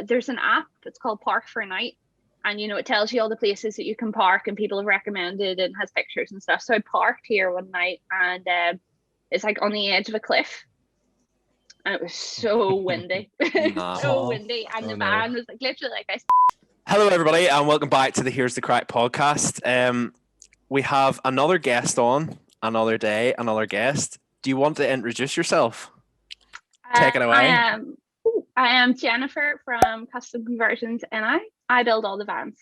there's an app, it's called Park for a Night. And, it tells you all the places that you can park and people have recommended and has pictures and stuff. So I parked here one night and it's like on the edge of a cliff. And it was so windy. Nah. So windy. And the van was like literally like this. Hello, everybody, and welcome back to the Here's the Crack podcast. We have another guest on, another day, another guest. Do you want to introduce yourself? Take it away. I am Jennifer from Custom Conversions, and I build all the vans.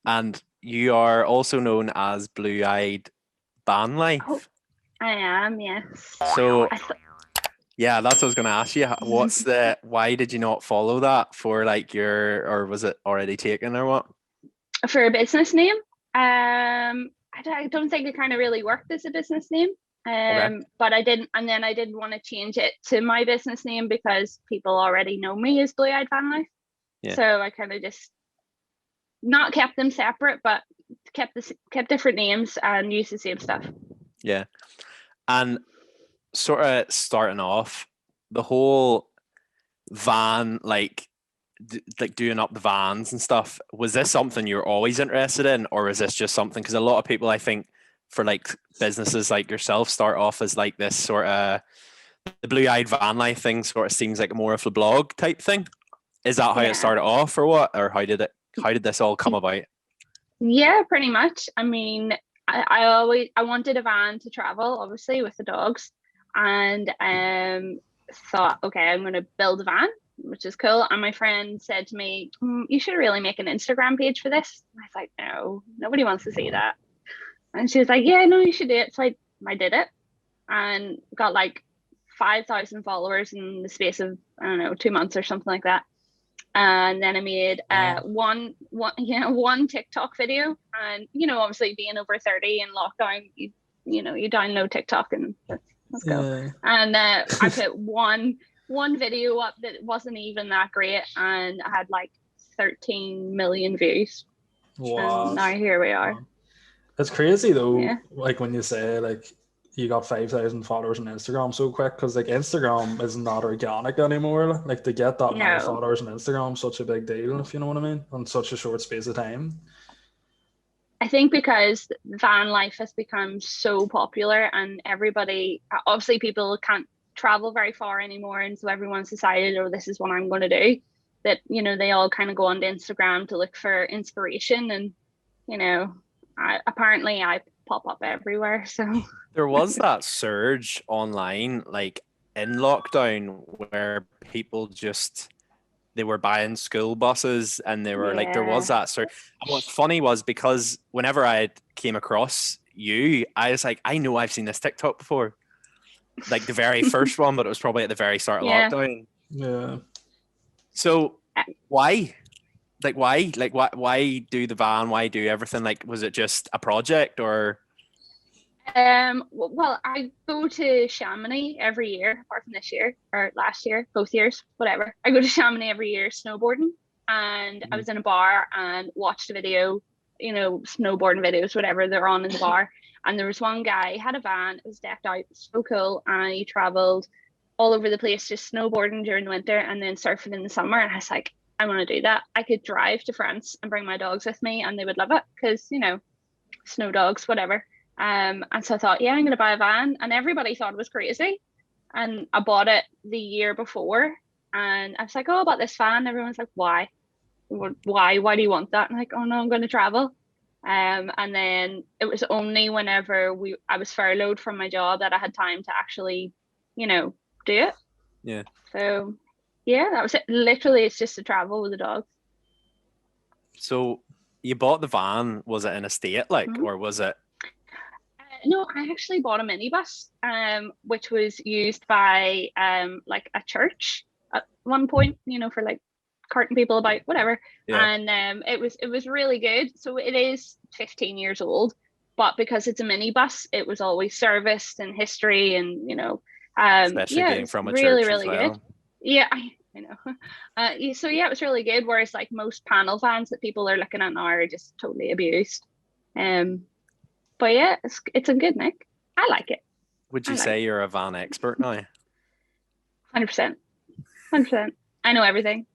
And you are also known as Blue-Eyed Van Life. Oh, I am, yes. So, yeah, that's what I was going to ask you. Why did you not follow that for or was it already taken or what? For a business name? I don't think it kind of really worked as a business name. Okay. But I didn't want to change it to my business name because people already know me as Blue-Eyed Van Life. Yeah. So I kind of just not kept them separate, but kept different names and used the same stuff. Yeah. And sort of starting off, the whole van, doing up the vans and stuff, was this something you're always interested in, or is this just something, because a lot of people, I think, for businesses like yourself start off as this sort of, the Blue-Eyed Van Life thing sort of seems like more of a blog type thing. Is that how it started off, or what? Or how did this all come about? Yeah, pretty much. I mean, I wanted a van to travel, obviously, with the dogs, and thought, okay, I'm going to build a van, which is cool. And my friend said to me, you should really make an Instagram page for this. And I was like, no, nobody wants to see that. And she was like, yeah, no, you should do it. So I did it and got 5,000 followers in the space of, 2 months or something like that. And then I made one TikTok video. And, obviously being over 30 in lockdown, you download TikTok and let's go. And I put one video up that wasn't even that great. And I had 13 million views. Wow. And now here we are. It's crazy though, when you say you got 5,000 followers on Instagram so quick, because Instagram is not organic anymore. To get that many followers on Instagram, such a big deal, if you know what I mean, on such a short space of time. I think because van life has become so popular and everybody, obviously people can't travel very far anymore, and so everyone's decided, this is what I'm going to do, that they all kind of go onto Instagram to look for inspiration, and I pop up everywhere. So there was that surge online in lockdown where people they were buying school buses, and they were there was that surge. And what's funny was, because whenever I came across you, I was like, I know I've seen this TikTok before, the very first one, but it was probably at the very start of lockdown. Yeah. So why? Why do the van? Why do everything? Was it just a project, or? Well, I go to Chamonix every year, apart from this year or last year, both years, whatever. I go to Chamonix every year snowboarding, and I was in a bar and watched a video, snowboarding videos, whatever they're on in the bar. And there was one guy, he had a van, it was decked out, so cool, and he traveled all over the place, just snowboarding during the winter and then surfing in the summer. And I was like, I want to do that. I could drive to France and bring my dogs with me, and they would love it because, snow dogs, whatever. And so I thought, I'm going to buy a van, and everybody thought it was crazy. And I bought it the year before, and I was like, I bought this van. Everyone's like, why? Why do you want that? And I'm like, oh no, I'm going to travel. And then it was only whenever I was furloughed from my job that I had time to actually, do it. Yeah. So yeah, that was it. Literally, it's just to travel with the dogs. So you bought the van, was it in a state or was it? No, I actually bought a minibus, which was used by a church at one point, for carting people about, whatever. Yeah. And it was really good. So it is 15 years old, but because it's a minibus, it was always serviced and history, and especially being from a really, church really as well. Good. Yeah, I know. So yeah, it was really good. Whereas most panel vans that people are looking at now are just totally abused. But yeah, it's a good nick. I like it. Would you say you're a van expert now? 100%. 100%. I know everything.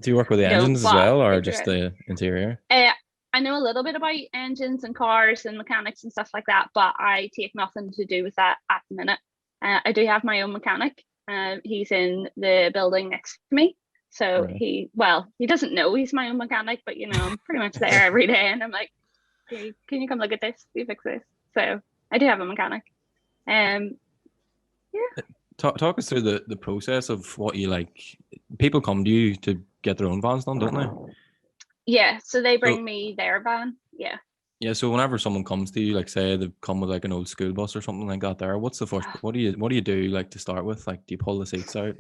Do you work with the engines as well, or just the interior? I know a little bit about engines and cars and mechanics and stuff like that, but I take nothing to do with that at the minute. I do have my own mechanic. He's in the building next to me. So he doesn't know he's my own mechanic, but I'm pretty much there every day, and I'm like, hey, can you come look at this? You fix this. So I do have a mechanic. Talk us through the process of what you like. People come to you to get their own vans done, don't they? Yeah, so they bring me their van. Yeah. Yeah, so whenever someone comes to you, like say they've come with like an old school bus or something like that, what's the first? What do you do like to start with? Like, do you pull the seats out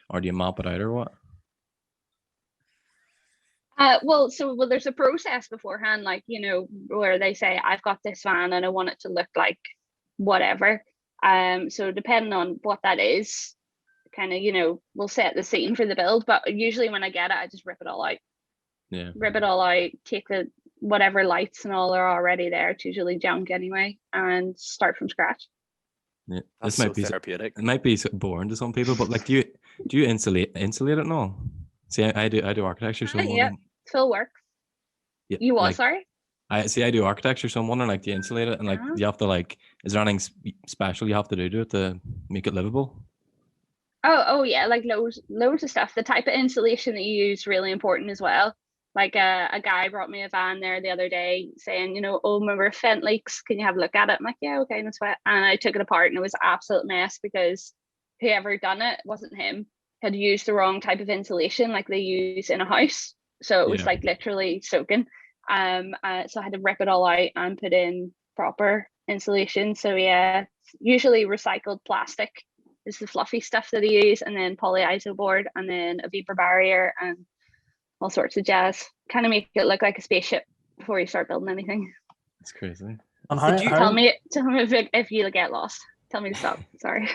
or do you map it out or what? Well, there's a process beforehand, like where they say I've got this van and I want it to look like whatever. So depending on what that is, kind of we'll set the scene for the build. But usually when I get it, I just rip it all out. Yeah. Rip it all out, take the whatever lights and all are already there. It's usually junk anyway, and start from scratch. Yeah, this might be therapeutic. It might be boring to some people, but like, do you insulate it and all? See, I do architecture, so yeah, full works. Yeah, you what? Like, sorry. I do architecture, so I'm wondering, like, do you insulate it and like, do you have to like, is there anything special you have to do to it to make it livable? Oh yeah, like loads of stuff. The type of insulation that you use is really important as well. Like a guy brought me a van there the other day saying, oh, my roof vent leaks. Can you have a look at it? I'm like, yeah, okay, that's what. And I took it apart and it was an absolute mess because whoever done it wasn't him. Had used the wrong type of insulation like they use in a house. So it was like literally soaking. So I had to rip it all out and put in proper insulation. So yeah, usually recycled plastic is the fluffy stuff that they use, and then polyiso board, and then a vapor barrier and all sorts of jazz. Kind of make it look like a spaceship before you start building anything. It's crazy. And tell me if you get lost. Tell me to stop. Sorry.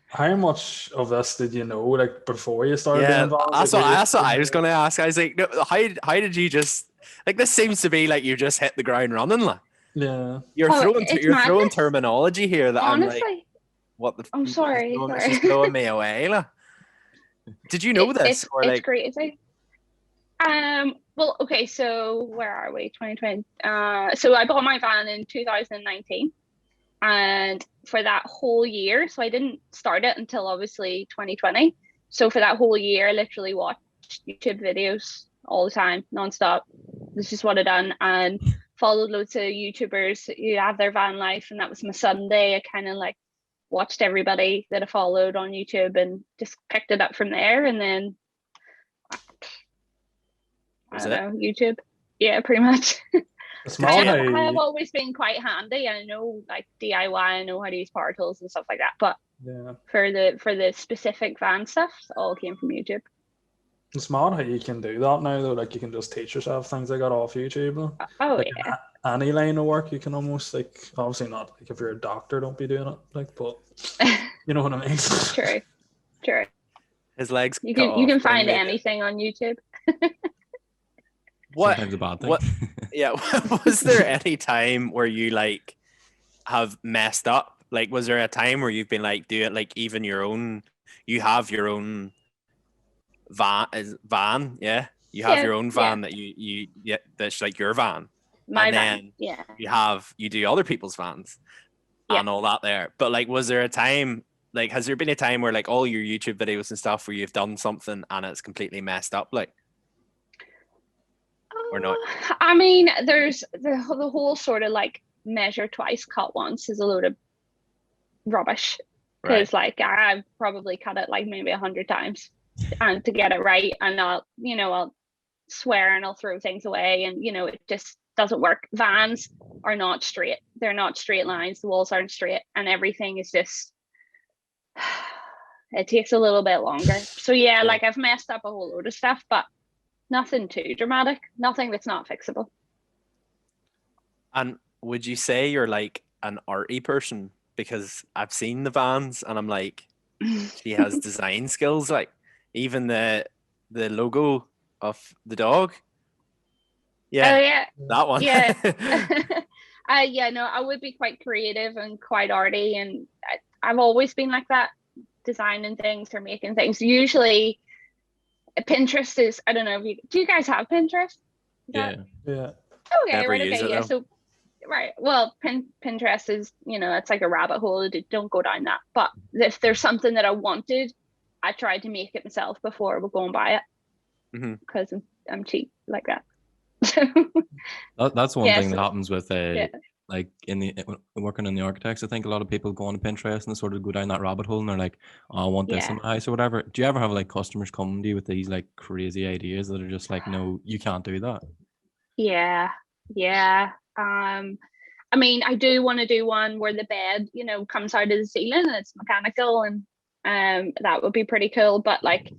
How much of this did you know, like, before you started doing vans? That's what I was going to ask. I was like, no, how did you just, like, this seems to be like you just hit the ground running, like. Yeah. You're throwing terminology here that honestly, I'm like, what the? I'm sorry. She's blowing me away, like. Did you know this? It's crazy. Well, okay, so where are we? 2020. So I bought my van in 2019. And for that whole year, so I didn't start it until obviously 2020. So for that whole year, I literally watched YouTube videos all the time, nonstop. This is just what I done, and followed loads of YouTubers who have their van life, and that was my Sunday. I kind of like watched everybody that I followed on YouTube and just picked it up from there. And then I don't know, YouTube. Yeah, pretty much. I have always been quite handy. I know like DIY, I know how to use power tools and stuff like that. But for the specific van stuff, it all came from YouTube. It's mad how you can do that now though. Like, you can just teach yourself things I got off YouTube. Like, yeah. Any line of work you can almost, like, obviously not like if you're a doctor, don't be doing it. Like, but you know what I mean. True. His legs. You can find anything on YouTube. What? Sometimes a bad thing. What? Yeah. Was there any time where you like have messed up? Like, was there a time where you've been like, do it like even your own? You have your own van, yeah. You have your own van that you that's like your van. My and van. Then yeah. You do other people's vans and all that there. But like, was there a time? Like, has there been a time where like all your YouTube videos and stuff where you've done something and it's completely messed up, like? Or not? I mean, there's the whole sort of like measure twice, cut once is a load of rubbish. Because like I've probably cut it like maybe 100 times and to get it right, and I'll swear and I'll throw things away, and it just doesn't work. Vans are not straight. They're not straight lines. The walls aren't straight, and everything is just it takes a little bit longer. So like I've messed up a whole load of stuff, but nothing too dramatic, nothing that's not fixable. And would you say you're like an arty person? Because I've seen the vans and I'm like, she has design skills, like even the logo of the dog. Yeah. Oh yeah. That one. Yeah. No, I would be quite creative and quite arty, and I've always been like that, designing things or making things. Usually Pinterest is, I don't know if do you guys have Pinterest? Yeah. Okay, Never right, use okay, it, yeah. though. So right, well, Pinterest is, it's like a rabbit hole. Don't go down that. But if there's something that I wanted, I tried to make it myself before I would go and buy it, because I'm cheap like that. That's one Yeah, thing that so- happens with yeah. like working in the architects. I think a lot of people go on to Pinterest and sort of go down that rabbit hole, and they're like, "Oh, I want this in Yeah. my house or whatever." Do you ever have like customers come to you with these like crazy ideas that are just like, "No, you can't do that"? Yeah. I mean, I do want to do one where the bed, comes out of the ceiling and it's mechanical, and that would be pretty cool. But like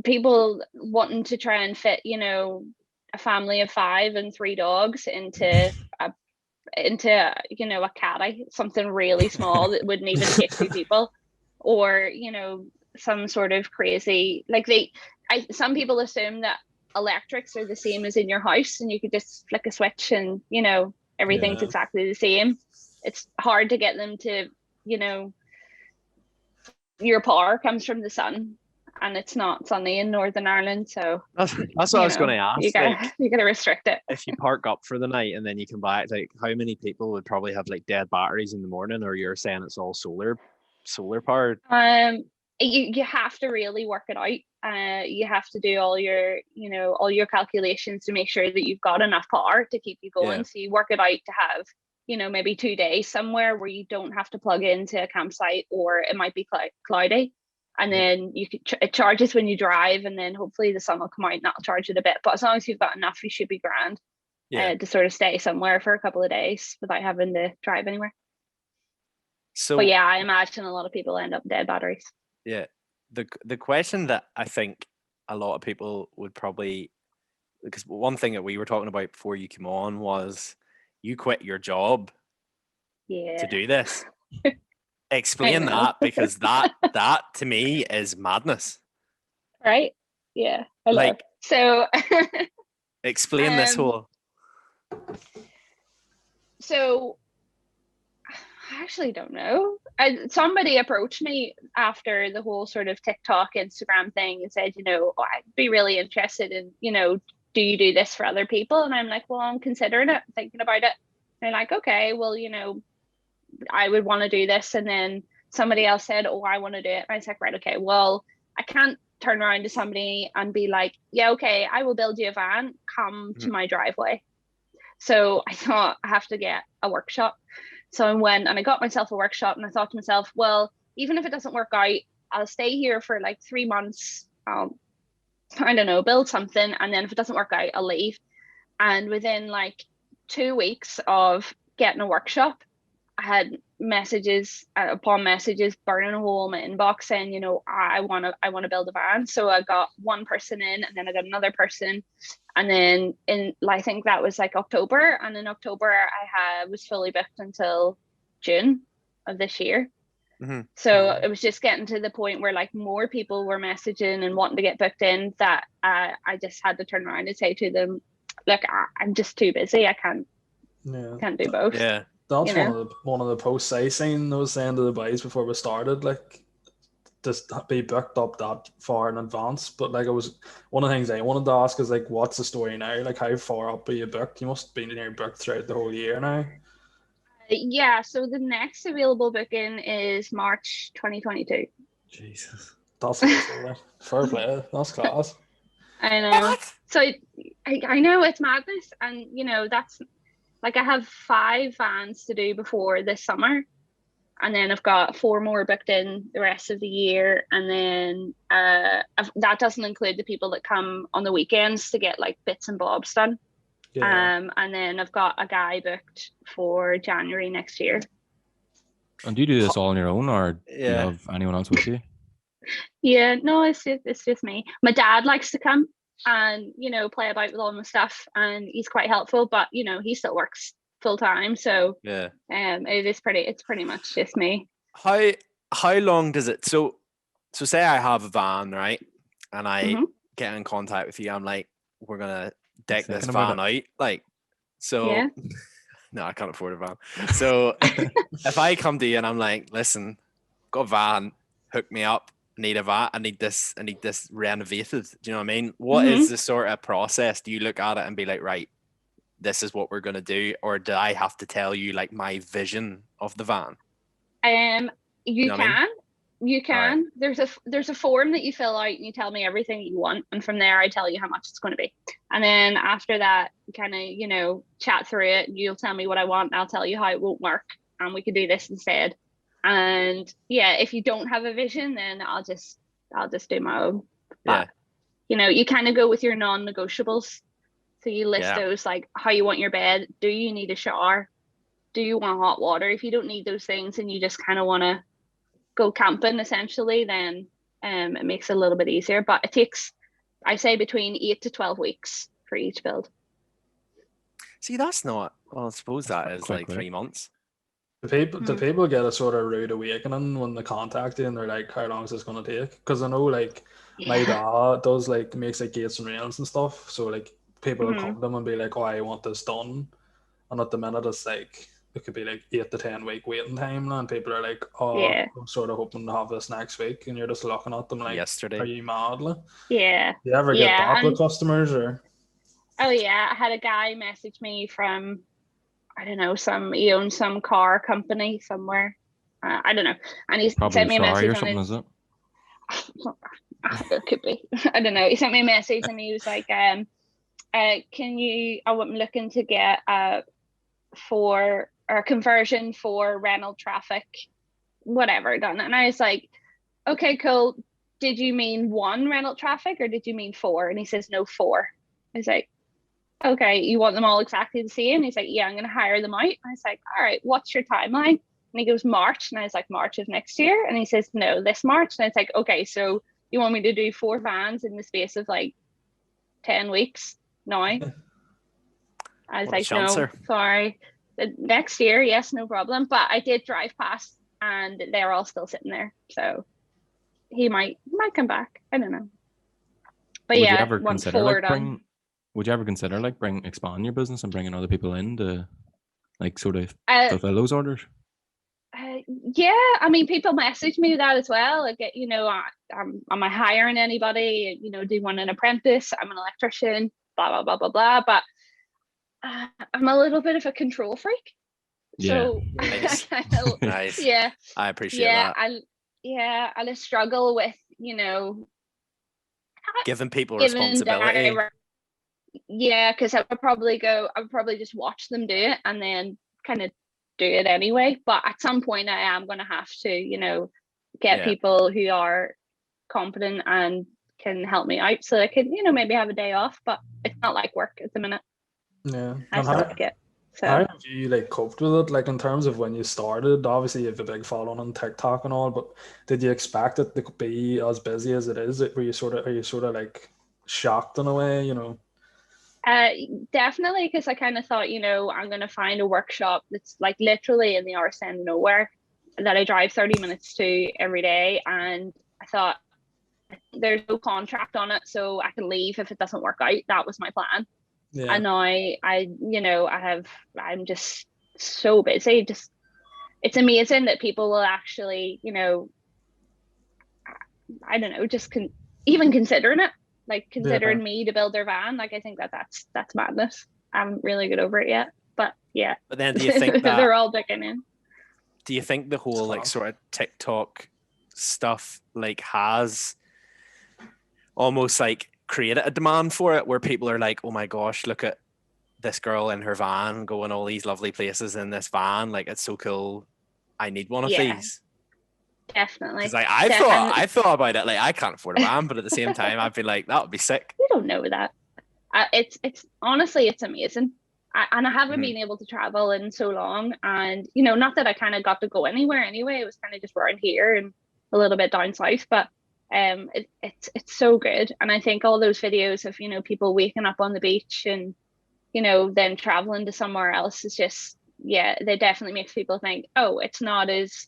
people wanting to try and fit, a family of 5 and 3 dogs into a caddy, something really small that wouldn't even take 2 people, or some sort of crazy, like some people assume that electrics are the same as in your house and you could just flick a switch and everything's exactly the same. It's hard to get them to, your power comes from the sun, and it's not sunny in Northern Ireland, so That's what I was going to ask. You gotta restrict it. If you park up for the night and then you come back, like how many people would probably have like dead batteries in the morning, or you're saying it's all solar powered? You have to really work it out. You have to do all your calculations to make sure that you've got enough power to keep you going. Yeah. So you work it out to have maybe 2 days somewhere where you don't have to plug into a campsite, or it might be cloudy, and then you could it charges when you drive, and then hopefully the sun will come out and that'll charge it a bit. But as long as you've got enough, you should be grand. To sort of stay somewhere for a couple of days without having to drive anywhere. But yeah, I imagine a lot of people end up dead batteries. Yeah, the question that I think a lot of people would probably, because one thing that we were talking about before you came on was you quit your job to do this. Explain that, because that to me is madness. Right? Yeah. I like love. So explain this whole. So I actually don't know. Somebody approached me after the whole sort of TikTok, Instagram thing and said, I'd be really interested in, do you do this for other people? And I'm like, well, I'm considering it, thinking about it. And they're like, okay, well, I would want to do this. And then somebody else said, oh, I want to do it. And I was like, right, okay, well, I can't turn around to somebody and be like, yeah, okay, I will build you a van, come to my driveway. So I thought I have to get a workshop. So I went and I got myself a workshop, and I thought to myself, well, even if it doesn't work out, I'll stay here for like 3 months. I don't know, build something. And then if it doesn't work out, I'll leave. And within like 2 weeks of getting a workshop, I had messages upon messages burning a hole in my inbox saying, I want to build a van. So I got one person in, and then I got another person. And then I think that was like October. And in October, I was fully booked until June of this year. Mm-hmm. So it was just getting to the point where like more people were messaging and wanting to get booked in, that I just had to turn around and say to them, look, I'm just too busy. I can't do both. Yeah. That's one of the posts I seen. I was saying to the boys before we started, like, just be booked up that far in advance. But like, it was one of the things I wanted to ask is like, what's the story now? Like, how far up are you booked? You must be near booked throughout the whole year now. Yeah. So the next available booking is March 2022. Jesus, that's awesome. Fair play. That's class. I know. What? So I know it's madness, and that's. Like, I have 5 vans to do before this summer, and then I've got 4 more booked in the rest of the year. And then that doesn't include the people that come on the weekends to get like bits and bobs done. Yeah. And then I've got a guy booked for January next year. And do you do this all on your own, or do you have anyone else with you? Yeah, no, it's just me. My dad likes to come and play about with all my stuff, and he's quite helpful, but he still works full time, so it's pretty much just me. How long does it, so say I have a van, right, and I get in contact with you, I'm like, we're gonna deck this van out, like, so no, I can't afford a van. So if I come to you and I'm like, listen, got a van, hook me up, need a van, I need this renovated. Do you know what I mean? What is the sort of process? Do you look at it and be like, right, this is what we're going to do? Or do I have to tell you like my vision of the van? You can. You can. Right. There's a form that you fill out and you tell me everything you want, and from there I tell you how much it's going to be. And then after that, kind of, chat through it. You'll tell me what I want, and I'll tell you how it won't work, and we could do this instead. And yeah, if you don't have a vision, then I'll just do my own. But you kind of go with your non-negotiables. So you list those, like how you want your bed. Do you need a shower? Do you want hot water? If you don't need those things and you just kind of want to go camping essentially, then it makes it a little bit easier. But it takes, I say, between 8 to 12 weeks for each build. See, that's not, well, I suppose that is like 3 months. The people get a sort of rude awakening when they contact you and they're like, how long is this going to take? Because I know like my dad does like makes like gates and rails and stuff. So like people will come to them and be like, oh, I want this done. And at the minute it's like, it could be like 8 to 10 week waiting time, and people are like, oh, I'm sort of hoping to have this next week, and you're just looking at them like, yesterday, are you mad? Yeah. Do you ever get that with customers? Or? Oh yeah, I had a guy message me from, I don't know, he owns some car company somewhere. I don't know. And he sent me a message or something, is it? It could be. I don't know. He sent me a message and he was like, I'm looking to get for a conversion for rental traffic, whatever done. And I was like, okay, cool. Did you mean 1 rental traffic or did you mean 4? And he says, no, 4. I was like, okay, you want them all exactly the same? And he's like, yeah, I'm going to hire them out. And I was like, all right, what's your timeline? And he goes, March. And I was like, March of next year? And he says, no, this March. And it's like, okay, so you want me to do 4 vans in the space of like 10 weeks now? I was like, no, sorry. Next year, yes, no problem. But I did drive past and they're all still sitting there. So he might come back. I don't know. But would yeah, you ever consider expanding your business and bringing other people in to like sort of fulfill those orders? Yeah, I mean, people message me that as well. Like, am I hiring anybody? Do you want an apprentice? I'm an electrician, blah, blah, blah, blah, blah. But I'm a little bit of a control freak. So nice. Yeah. I appreciate that. I just struggle with, giving people responsibility. Yeah, because I would probably just watch them do it and then kind of do it anyway. But at some point I am going to have to, get people who are competent and can help me out so I can, maybe have a day off, but it's not like work at the minute. Yeah. I still like it. So how have you like coped with it? Like in terms of when you started, obviously you have a big following on TikTok and all, but did you expect it to be as busy as it is? Are you sort of like shocked in a way, Definitely, because I kind of thought, I'm going to find a workshop that's like literally in the arse end of nowhere that I drive 30 minutes to every day. And I thought there's no contract on it, so I can leave if it doesn't work out. That was my plan. Yeah. And now I'm just so busy. It's amazing that people will actually, I don't know, just even considering it, like considering me to build their van. Like, I think that's madness. I haven't really got over it yet, but yeah. But then do you think that they're all digging in? Do you think the whole like sort of TikTok stuff like has almost like created a demand for it, where people are like, oh my gosh, look at this girl in her van going all these lovely places in this van, like it's so cool, I need one of these? Definitely. Because I thought about it, like I can't afford a van, but at the same time I've been like, that would be sick. You don't know that. It's honestly, it's amazing. And I haven't been able to travel in so long, and not that I kind of got to go anywhere anyway. It was kind of just around here and a little bit down south, but it's so good. And I think all those videos of people waking up on the beach and then traveling to somewhere else is just, they definitely makes people think, oh, it's not as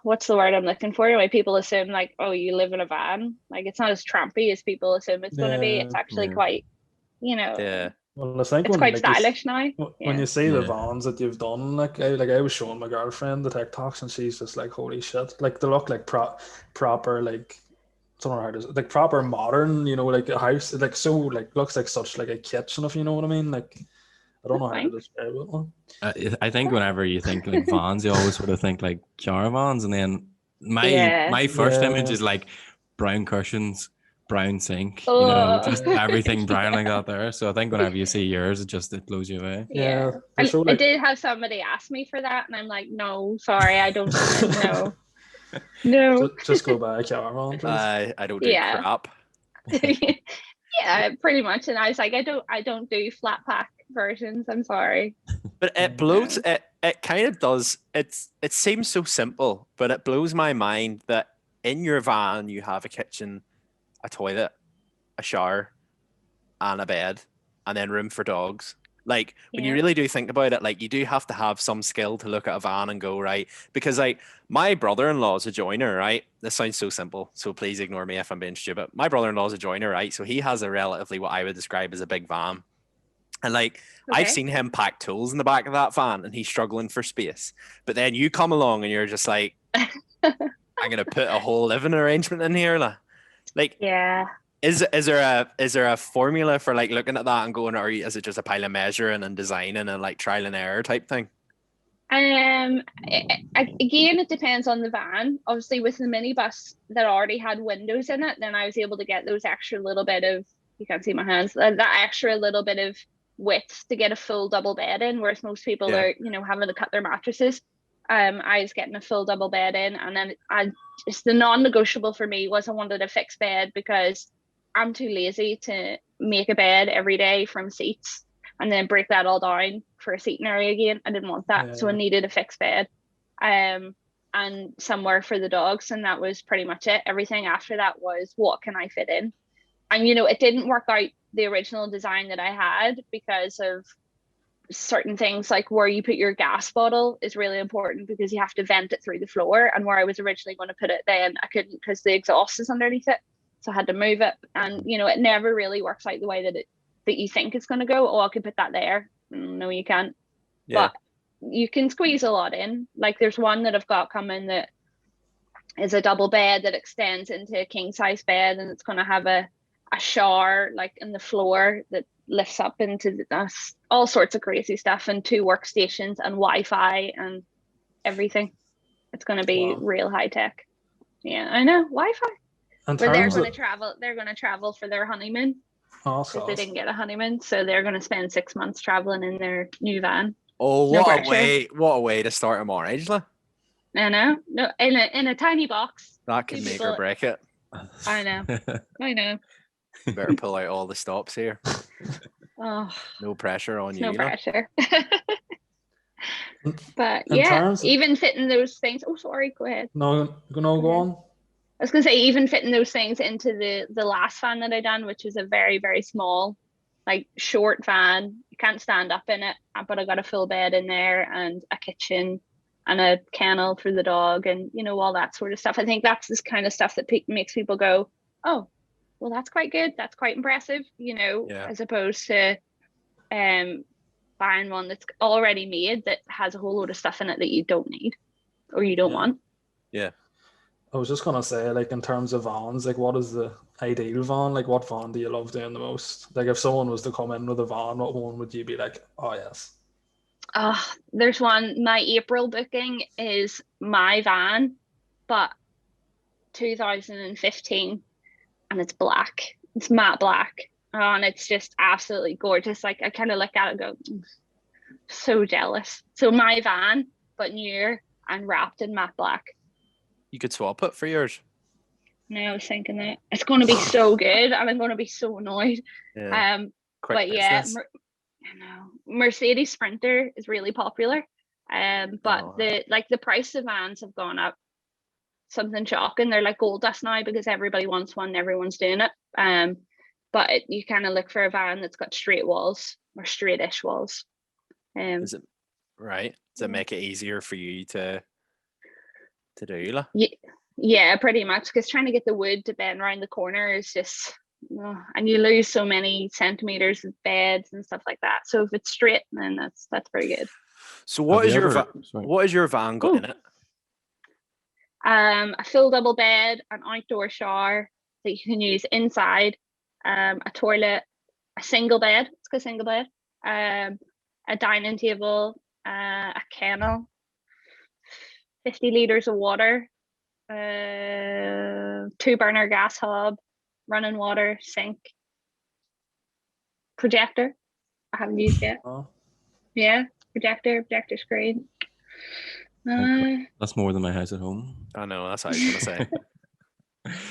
what's the word I'm looking for? Anyway, people assume like, oh, you live in a van, like it's not as trampy as people assume it's going to be. It's actually quite, Well, Well, I think it's quite stylish now. When you see the Yeah. vans that you've done, like I was showing my girlfriend the TikToks, and she's just like, holy shit! Like they look like proper, like, I don't know how to, like, proper modern, you know, like a house, like, so, like, looks like such like a kitchen, if you know what I mean. Like, I don't know how to describe it. Man. I think whenever you think like vans, you always sort of think like caravans, and then my first image is like brown cushions, brown sink, you know, just everything brown like that there. So I think whenever you see yours, it blows you away. Yeah, I did have somebody ask me for that, and I'm like, no, sorry, I don't. No. Just go buy a caravan, please. I don't do crap. Yeah, pretty much. And I was like, I don't do flat pack versions. I'm sorry. But it blows. It kind of does. It seems so simple, but it blows my mind that in your van you have a kitchen, a toilet, a shower, and a bed, and then room for dogs. Like, when you really do think about it, like, you do have to have some skill to look at a van and go, right, because like my brother-in-law is a joiner, right? This sounds so simple, so please ignore me if I'm being stupid. My brother-in-law is a joiner, right? So he has a relatively what I would describe as a big van. And like, I've seen him pack tools in the back of that van and he's struggling for space. But then you come along and you're just like, I'm going to put a whole living arrangement in here. Like, yeah. Is there a formula for like looking at that and going, or is it just a pile of measuring and designing and like trial and error type thing? Again, it depends on the van. Obviously, with the minibus that already had windows in it, then I was able to get those extra little bit of, you can't see my hands, that extra little bit of width to get a full double bed in, whereas most people are, you know, having to cut their mattresses. I was getting a full double bed in, and then just the non-negotiable for me was I wanted a fixed bed, because I'm too lazy to make a bed every day from seats and then break that all down for a seating area again. I didn't want that. So I needed a fixed bed and somewhere for the dogs. And that was pretty much it. Everything after that was, what can I fit in? And, you know, it didn't work out the original design that I had because of certain things, like where you put your gas bottle is really important because you have to vent it through the floor. And where I was originally going to put it, then I couldn't because the exhaust is underneath it. So I had to move it, and you know, it never really works out the way that you think it's going to go. Oh, I could put that there. No, you can't. But you can squeeze a lot in. Like, there's one that I've got coming that is a double bed that extends into a king size bed, and it's going to have a shower like in the floor that lifts up into all sorts of crazy stuff, and 2 workstations and Wi-Fi and everything. It's going to be real high tech. Yeah, I know, Wi-Fi. But they're going to travel. They're going to travel for their honeymoon because they didn't get a honeymoon, so they're going to spend 6 months traveling in their new van. Oh, what a way to start a marriage, I know. No, in a tiny box. That can make or break it. I know. I know. Better pull out all the stops here. Oh, no pressure on you. No pressure. But even fitting those things. Oh, sorry. Go ahead. No, go on. I was going to say, even fitting those things into the last van that I done, which was a very, very small, like, short van. You can't stand up in it, but I got a full bed in there and a kitchen and a kennel for the dog and, you know, all that sort of stuff. I think that's this kind of stuff that makes people go, oh, well, that's quite good. That's quite impressive, you know, as opposed to buying one that's already made that has a whole load of stuff in it that you don't need or you don't want. Yeah. I was just gonna say, like, in terms of vans, like, what is the ideal van? Like, what van do you love doing the most? Like, if someone was to come in with a van, what one would you be like, oh yes? There's one. My April booking is my van, but 2015, and it's black. It's matte black, and it's just absolutely gorgeous. Like, I kind of look at it and go, so jealous. So my van, but newer and wrapped in matte black. You could swap it for yours. No, I was thinking that it's going to be so good, and I'm going to be so annoyed. Yeah. But business. I know Mercedes Sprinter is really popular. But the price of vans have gone up. Something shocking. They're like gold dust now because everybody wants one. Everyone's doing it. But you kind of look for a van that's got straight walls or straightish walls. Is it right? Does it make it easier for you to do? Yeah, pretty much. Because trying to get the wood to bend around the corner is just and you lose so many centimeters of beds and stuff like that. So if it's straight, then that's pretty good. So what is your van got in it? A full double bed, an outdoor shower that you can use inside, a toilet, a single bed. It's got a single bed, a dining table, a kennel, 50 liters of water, 2-burner gas hob, running water, sink, projector. I haven't used yet. Oh. Yeah, projector screen. That's more than my house at home. I know, that's what I was gonna say.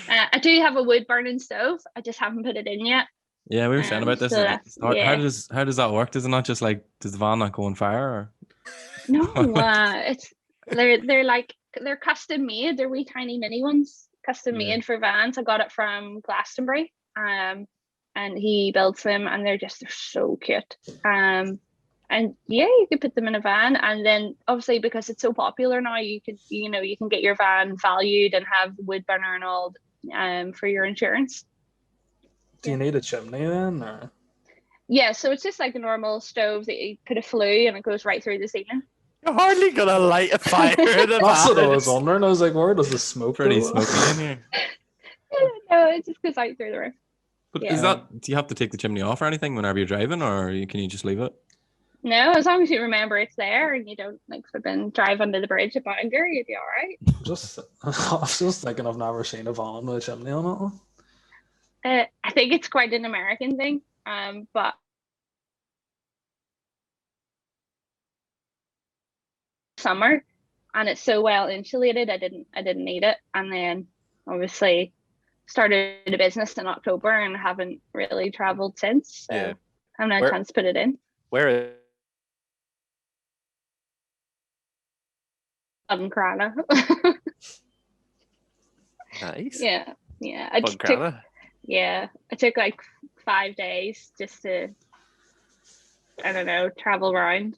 I do have a wood burning stove. I just haven't put it in yet. Yeah, we were saying about this. So How does that work? Does it not just like, does the van not go on fire? Or? No, they're custom made. They're wee tiny mini ones, custom made for vans. I got it from Glastonbury, and he builds them, and they're so cute. And yeah, you could put them in a van, and then obviously because it's so popular now, you can get your van valued and have wood burner and all, for your insurance. Do you need a chimney then? Or? Yeah, so it's just like a normal stove that you put a flue and it goes right through the ceiling. You're hardly gonna light a fire in a That's van. what I was wondering. I was like, where does the smoke Pretty go? smoky in here. No, it just goes right through the roof. But do you have to take the chimney off or anything whenever you're driving, or can you just leave it? No, as long as you remember it's there and you don't drive under the bridge at Bangor, you'd be all right. I was just thinking I've never seen a van with a chimney on it. I think it's quite an American thing, but summer, and it's so well insulated. I didn't need it, and then obviously started a business in October and haven't really traveled since. So I haven't had a chance to put it in. Where? Buncrana. Nice. Yeah. I took like 5 days just to, I don't know, travel around.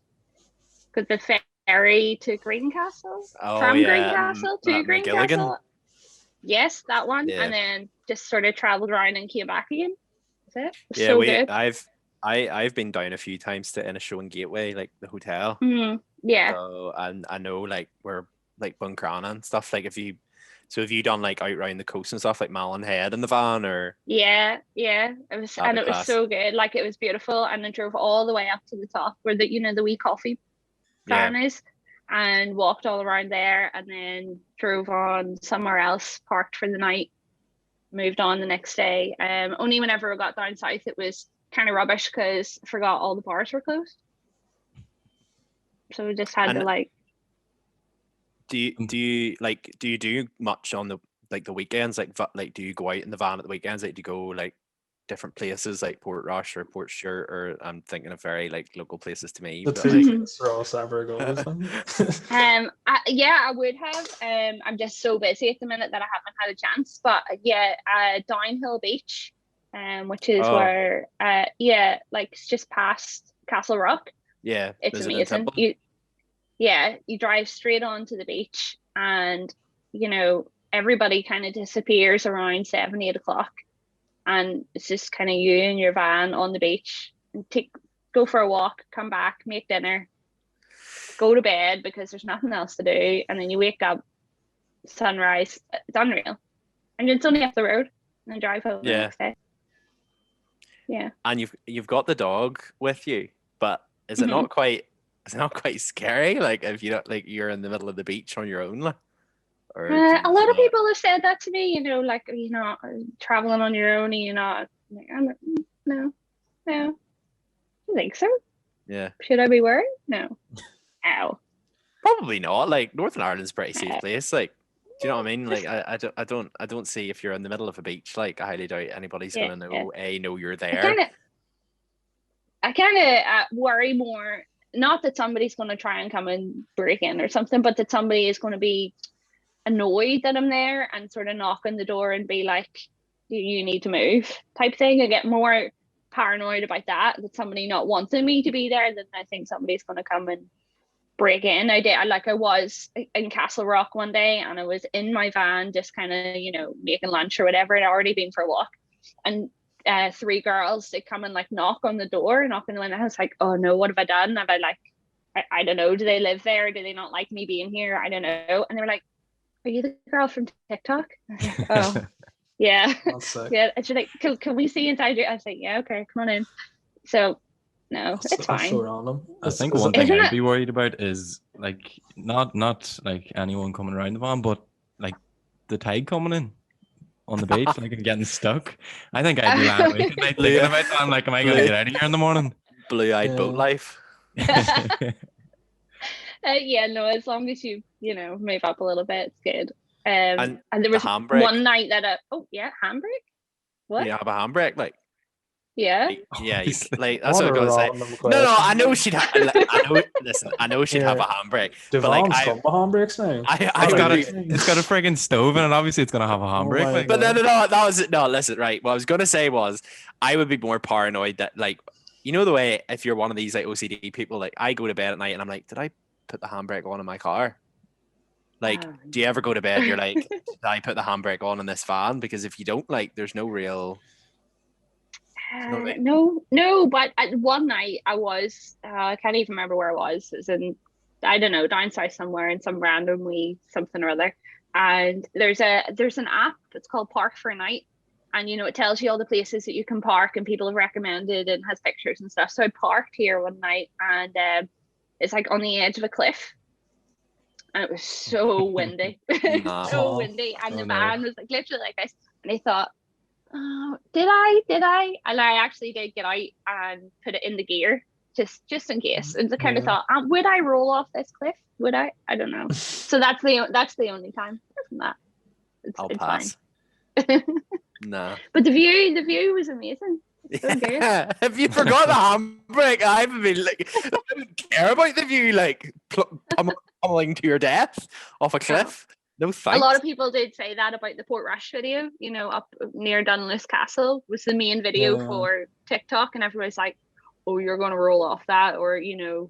Because the ferry to Greencastle, Greencastle to Greencastle. Yes, that one. Yeah. And then just sort of traveled around and came back again. That's it. Yeah, so good. I've been down a few times to Inishowen Gateway, like the hotel. Mm-hmm. Yeah. So, and I know like where like Buncrana and stuff. Like have you done like out around the coast and stuff like Malin Head in the van or? Yeah. It was so good. Like it was beautiful, and I drove all the way up to the top where the wee coffee van is, and walked all around there, and then drove on somewhere else, parked for the night, moved on the next day. Only whenever I got down south it was kind of rubbish because I forgot all the bars were closed. So we just had to like. Do you do much on the weekends? Like do you go out in the van at the weekends? Like do you go like different places like Portrush or Portstewart, or I'm thinking of very like local places to me. The two Ross ever goes. I would have. I'm just so busy at the minute that I haven't had a chance. But Downhill Beach, which is where it's just past Castle Rock. Yeah, it's amazing. You drive straight onto the beach, and everybody kind of disappears around 7-8 o'clock, and it's just kind of you and your van on the beach. Go for a walk, come back, make dinner, go to bed because there's nothing else to do, and then you wake up, sunrise. It's unreal, and it's only up the road, and then drive home the next day. Yeah, and you've got the dog with you, but is it not quite? Is it not quite scary? Like if you don't, like you're in the middle of the beach on your own, or a lot of people have said that to me. Traveling on your own, no. I think so. Yeah. Should I be worried? No. Ow. Probably not. Like Northern Ireland's a pretty safe place. Like, do you know what I mean? Like I don't see if you're in the middle of a beach. Like I highly doubt anybody's gonna know you're there. I kind of worry more. Not that somebody's going to try and come and break in or something, but that somebody is going to be annoyed that I'm there and sort of knock on the door and be like, you need to move type thing. I get more paranoid about that somebody not wanting me to be there than I think somebody's going to come and break in. I was in Castle Rock one day, and I was in my van just kind of, making lunch or whatever, and I'd already been for a walk. And three girls to come and like knock on the window. And I was like, oh no, what have I done? Have I like, I don't know, do they live there? Do they not like me being here? I don't know. And they were like, are you the girl from TikTok? I was like, oh yeah. Yeah. And she's like, can we see inside you? I was like, yeah, okay, come on in. So no, it's fine. So random. I think one thing I'd be worried about is like not like anyone coming around the van, but like the tide coming in on the beach, like and getting stuck. I think I'd be lying awake at night thinking about that. I'm like, am I going to get out of here in the morning? Blue-eyed boat life. Yeah, no, as long as you move up a little bit, it's good. And there was one night that handbrake. What? You have a handbrake, like. Yeah. Yeah, like that's what I was gonna say. No, I know she'd have. I know she'd have a handbrake. But like, I have handbrakes now. It's got a friggin' stove in it. Obviously, it's gonna have a handbrake. But no, that was it. No, listen, right. What I was gonna say was, I would be more paranoid that, like, you know, the way if you're one of these like OCD people, like I go to bed at night and I'm like, did I put the handbrake on in my car? Like, do you ever go to bed? You're like, did I put the handbrake on in this van? Because if you don't, like, there's no real. No, but one night I was, I can't even remember where I was. It was in, I don't know, down south somewhere in some random wee something or other. And there's an app, it's called Park for a Night. And, you know, it tells you all the places that you can park and people have recommended and has pictures and stuff. So I parked here one night and it's like on the edge of a cliff. And it was so windy, so windy. And the van was like literally like this. And I thought, oh, did I? And I actually did get out and put it in the gear just in case. And I kind of thought, would I roll off this cliff? Would I? I don't know. So that's the only time. Other than that, it's pass. Fine. No. But the view was amazing. It's so good. Have you forgot the handbrake? I haven't been like, I don't care about the view, like pummeling to your death off a cliff. No thanks. A lot of people did say that about the Portrush video, you know, up near Dunluce Castle was the main video for TikTok, and everybody's like, oh, you're going to roll off that, or, you know,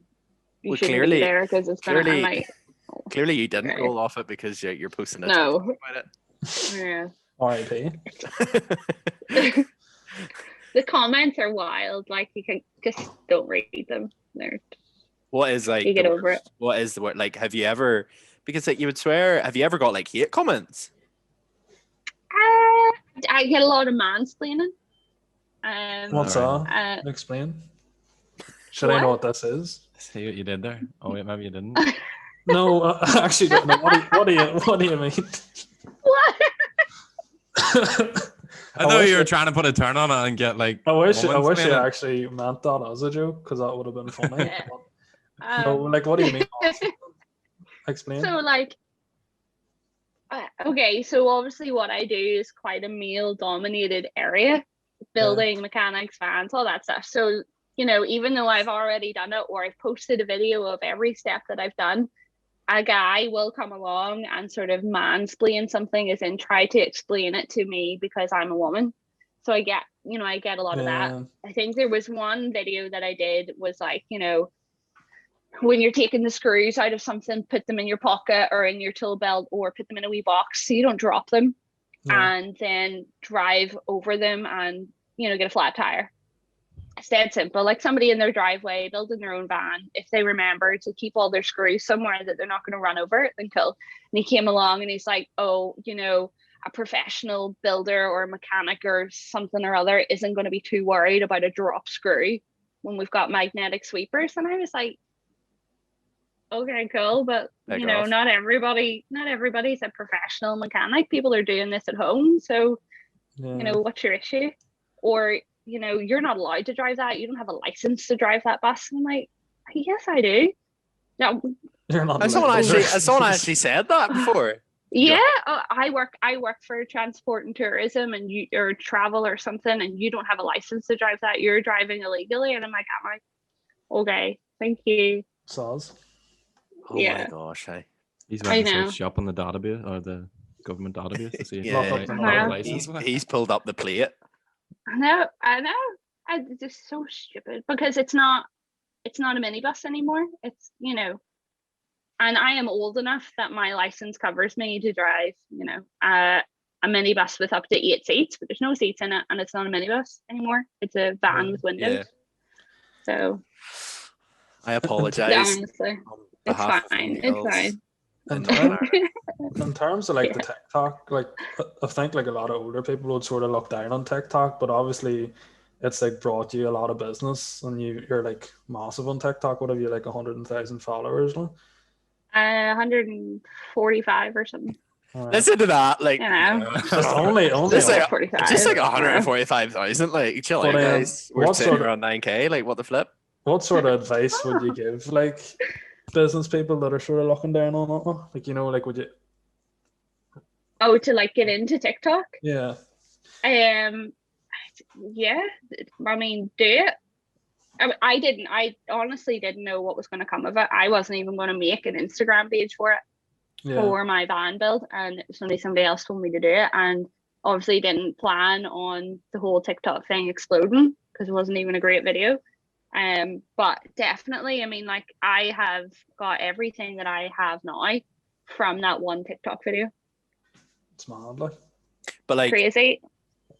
you shouldn't be there because it's going to like, clearly you didn't roll off it because you're posting it. No. About it. Yeah. R.I.P. The comments are wild. Like, you can just don't read them. What is like? You get over it. What is the word? Like, have you ever? Because like you would swear, have you ever got like hate comments? I get a lot of mansplaining. What's that? Explain. Should I know what this is? See what you did there? Oh wait, maybe you didn't. No, I actually don't know. What do you mean? What? I thought you were trying to put a turn on it and get like. I wish you actually meant that as a joke, because that would have been funny. No, like, what do you mean? Explain. So like, okay, so obviously what I do is quite a male-dominated area, building, mechanics, vans, all that stuff. So, you know, even though I've already done it, or I've posted a video of every step that I've done, a guy will come along and sort of mansplain something, as in try to explain it to me because I'm a woman. So I get a lot of that. I think there was one video that I did was like, you know, when you're taking the screws out of something, put them in your pocket or in your tool belt, or put them in a wee box so you don't drop them, and then drive over them and, you know, get a flat tire. It's dead simple. Like somebody in their driveway building their own van, if they remember to keep all their screws somewhere that they're not going to run over it, then cool. And he came along and he's like, oh, you know, a professional builder or mechanic or something or other isn't going to be too worried about a drop screw when we've got magnetic sweepers. And I was like, okay, cool, but you know, not everybody's a professional mechanic. People are doing this at home, so you know, what's your issue? Or, you know, you're not allowed to drive that. You don't have a license to drive that bus. And I'm like, yes, I do. No, you're not. Has someone actually said that before? Yeah, I work for transport and tourism, and or travel or something, and you don't have a license to drive that. You're driving illegally, and I'm like, okay, thank you. Soz. Oh my gosh, hey. He's went to search up on the database or the government database to see he's pulled up the plate. I know. It's just so stupid because it's not a minibus anymore. It's, you know, and I am old enough that my license covers me to drive, you know, a minibus with up to 8 seats, but there's no seats in it, and it's not a minibus anymore. It's a van with windows. Yeah. So I apologize. honestly, it's fine. It's fine. In terms of like the TikTok, like I think like a lot of older people would sort of look down on TikTok, but obviously it's like brought you a lot of business, and you're like massive on TikTok. What have you, like 100,000 followers? 145 or something. Right. Listen to that, like just only just like 45. just like 145,000. Like chill out, guys. We're sitting around 9K. Like what the flip? What sort of advice would you give like business people that are sort of looking down on it? Like, you know, like would you? Oh, to like get into TikTok? Yeah. Yeah. I mean, do it. I honestly didn't know what was going to come of it. I wasn't even going to make an Instagram page for it for my van build, and somebody else told me to do it, and obviously didn't plan on the whole TikTok thing exploding because it wasn't even a great video. But definitely, I mean, like I have got everything that I have now from that one TikTok video. It's mad, like. But like crazy.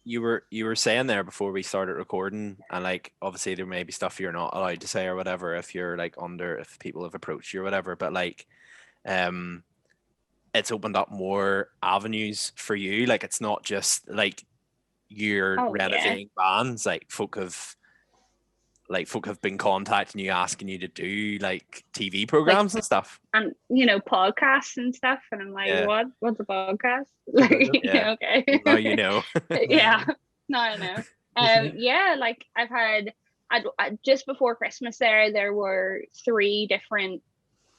You were saying there before we started recording, and like obviously there may be stuff you're not allowed to say or whatever if you're like if people have approached you or whatever, but like it's opened up more avenues for you. Like it's not just like you're renovating vans. Like folk have been contacting you, asking you to do like TV programs and stuff, and you know, podcasts and stuff. And I'm like, what's a podcast? Like, okay, now you know. Yeah, now I know. Yeah, like I've had, just before Christmas there were 3 different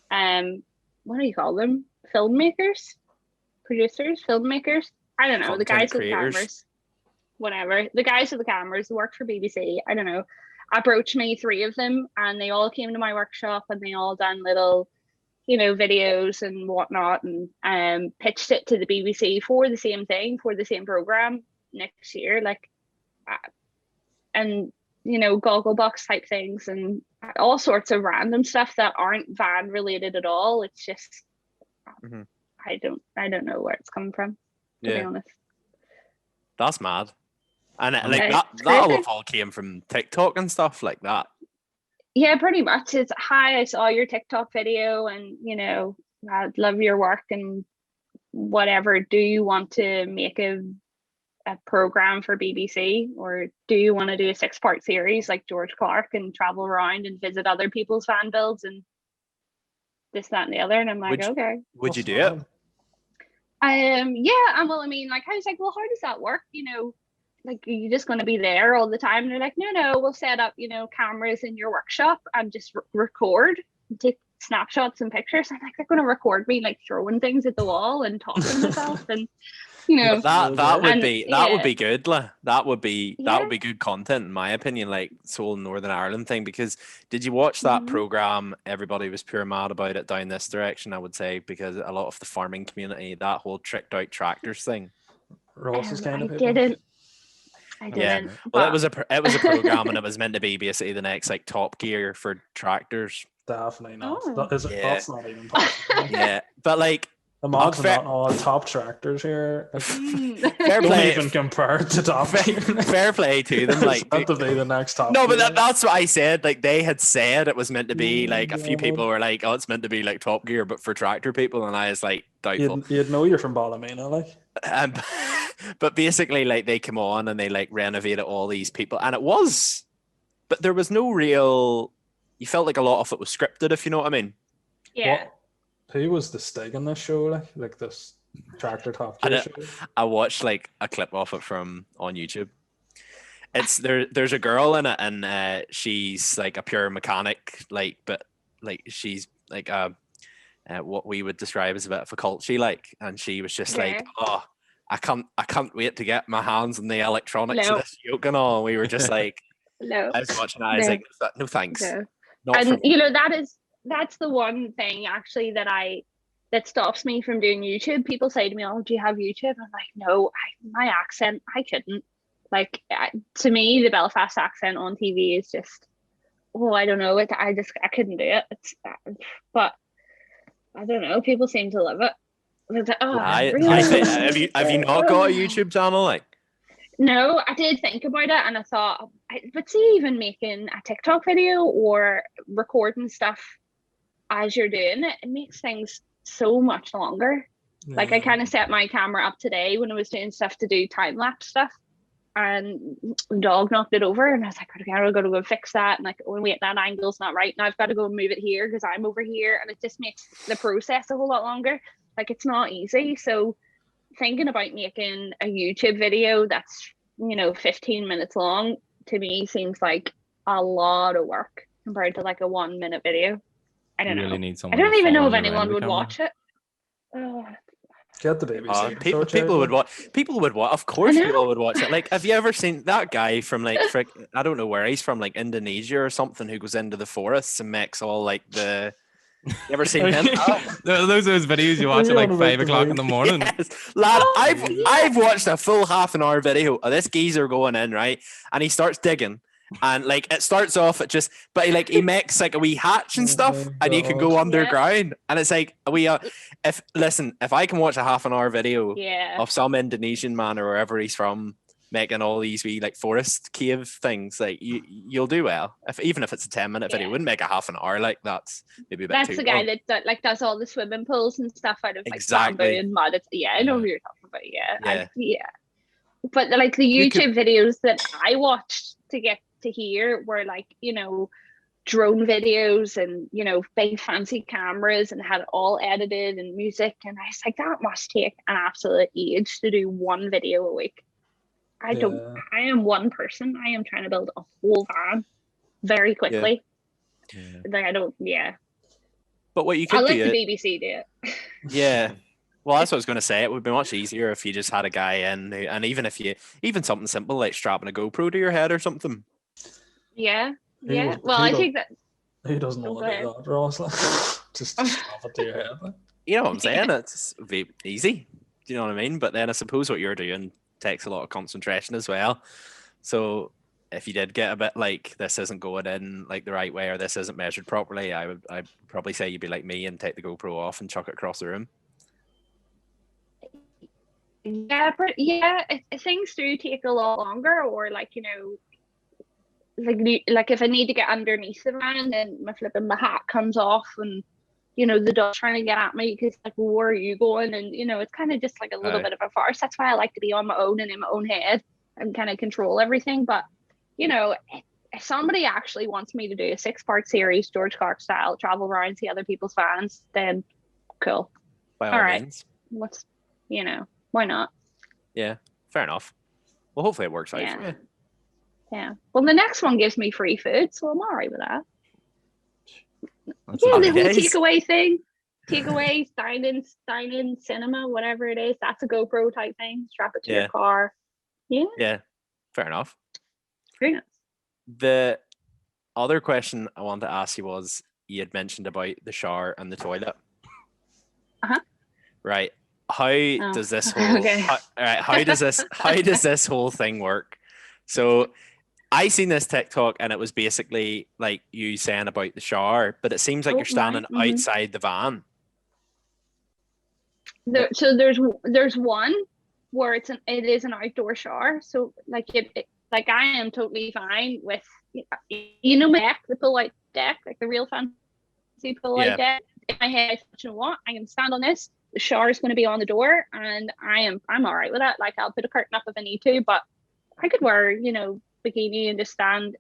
what do you call them? Filmmakers, producers, filmmakers. I don't know. Content the guys creators. with the cameras, whatever. The guys with the cameras who work for BBC. I don't know. Approached me, 3 of them, and they all came to my workshop, and they all done little, you know, videos and whatnot, and pitched it to the BBC for the same thing, for the same program next year, like, and you know, Gogglebox type things and all sorts of random stuff that aren't van related at all. It's just I don't know where it's coming from, to be honest. That's mad. And like that all of all came from TikTok and stuff like that. Yeah, pretty much. It's, hi, I saw your TikTok video, and you know, I love your work and whatever. Do you want to make a program for BBC, or do you want to do a 6-part series like George Clark and travel around and visit other people's fan builds and this, that, and the other? And I'm like, okay. Would you do it? Yeah, and well, I mean, like, I was like, well, how does that work? You know, like, are you just going to be there all the time? And they're like, no, we'll set up, you know, cameras in your workshop and just record, take snapshots and pictures. I'm like, they're going to record me like throwing things at the wall and talking to myself, and you know, that would be good. That would be good content in my opinion. Like this whole Northern Ireland thing. Because did you watch that program? Everybody was pure mad about it down this direction. I would say because a lot of the farming community, that whole tricked out tractors thing. Ross's kind of I people. didn't. Yeah, well, it was a program, and it was meant to be basically the next like Top Gear for tractors. Definitely not. That's not even possible. Yeah, but like. Amongst not all top tractors here. Fair play. Don't even compare to Top Gear. Fair play to them. Like meant to be the next Top No, Gear. but that's what I said. Like they had said it was meant to be like a few people were like, oh, it's meant to be like Top Gear, but for tractor people, and I was like doubtful. You'd know you're from Ballymena, like. But basically, like they come on and they like renovated all these people, and it was, but there was no real. You felt like a lot of it was scripted, if you know what I mean. Yeah. Who was the Stig in this show, like this tractor Top Gear show? I watched like a clip off it from on YouTube. It's there's a girl in it, and she's like a pure mechanic, like, but like she's like what we would describe as a bit of a culty, like, and she was just like, oh, I can't wait to get my hands on the electronics of this yoke and all. And we were just like, I was watching, I was like, no thanks. And you know, that's the one thing actually that stops me from doing YouTube. People say to me, oh, do you have YouTube? I'm like, no, my accent, I couldn't. Like, to me, the Belfast accent on TV is just, I don't know, I couldn't do it. But I don't know, people seem to love it. Really? Have you not got a YouTube channel? Like, no, I did think about it, and I thought, but see, even making a TikTok video or recording stuff as you're doing it, it makes things so much longer. Yeah. Like I kind of set my camera up today when I was doing stuff to do time lapse stuff, and the dog knocked it over, and I was like, okay, I've got to go fix that, and like, oh wait, that angle's not right, now I've got to go move it here because I'm over here, and it just makes the process a whole lot longer. Like it's not easy. So thinking about making a YouTube video that's 15 minutes long to me seems like a lot of work compared to like a 1 minute video. I don't know. I don't even know if anyone would watch it. Get the baby. People would watch. People would watch. Of course, people would watch it. Like, have you ever seen that guy from like I don't know where he's from, like Indonesia or something, who goes into the forests and makes all like the. You ever seen him? Those are those videos you watch at like 5 o'clock in the morning. Yes. Lad, I've watched a full half an hour video of this geezer going in, right? And he starts digging. And like it starts off at just, but he makes like a wee hatch and stuff, and you can go underground. And it's like if I can watch a half an hour video of some Indonesian man or wherever he's from making all these wee like forest cave things, like you'll do well. Even if it's a 10-minute video, wouldn't make a half an hour. Like that's maybe a bit too the guy long. that like does all the swimming pools and stuff out of like bamboo and mud. I know who you're talking about. But like the YouTube videos that I watched to get to here were like drone videos and big fancy cameras and had it all edited and music, and I was like, that must take an absolute age to do one video a week. I am one person. I am trying to build a whole van very quickly. But what you could I'll do, let the BBC do it. Yeah. Well, that's what I was going to say. It would be much easier if you just had a guy in, and even something simple like strapping a GoPro to your head or something. Yeah. Well, I think that he doesn't want to do that, Ross. Just strap it to your head. You know what I'm saying? It's easy. Do you know what I mean? But then I suppose what you're doing takes a lot of concentration as well. So if you did get a bit like this isn't going in like the right way or this isn't measured properly, I'd probably say you'd be like me and take the GoPro off and chuck it across the room. Things do take a lot longer, or like like if I need to get underneath the van and my hat comes off and the dog's trying to get at me because like, well, where are you going? And it's kind of just like a little bit of a farce. That's why I like to be on my own and in my own head and kind of control everything. But if somebody actually wants me to do a 6-part series, George Clark style, travel around, see other people's vans, then cool. By all means. What's why not? Yeah, fair enough. Well, hopefully it works out for you. Yeah. Well, the next one gives me free food, so I'm all right with that. That's the whole takeaway thing. Takeaway, dine-in, cinema, whatever it is. That's a GoPro type thing. Strap it to your car. Yeah. Yeah. Fair enough. Very nice. The other question I wanted to ask you was, you had mentioned about the shower and the toilet. Right. How does this whole how does this whole thing work? So I seen this TikTok and it was basically like you saying about the shower, but it seems like you're standing outside the van. So there's one where it is an outdoor shower. So like like I am totally fine with my deck, the pull-out deck, like the real fancy pull-out deck. In my head, I can stand on this. The shower is going to be on the door, and I'm all right with that. Like I'll put a curtain up if I need to, but I could wear bikini and just stand.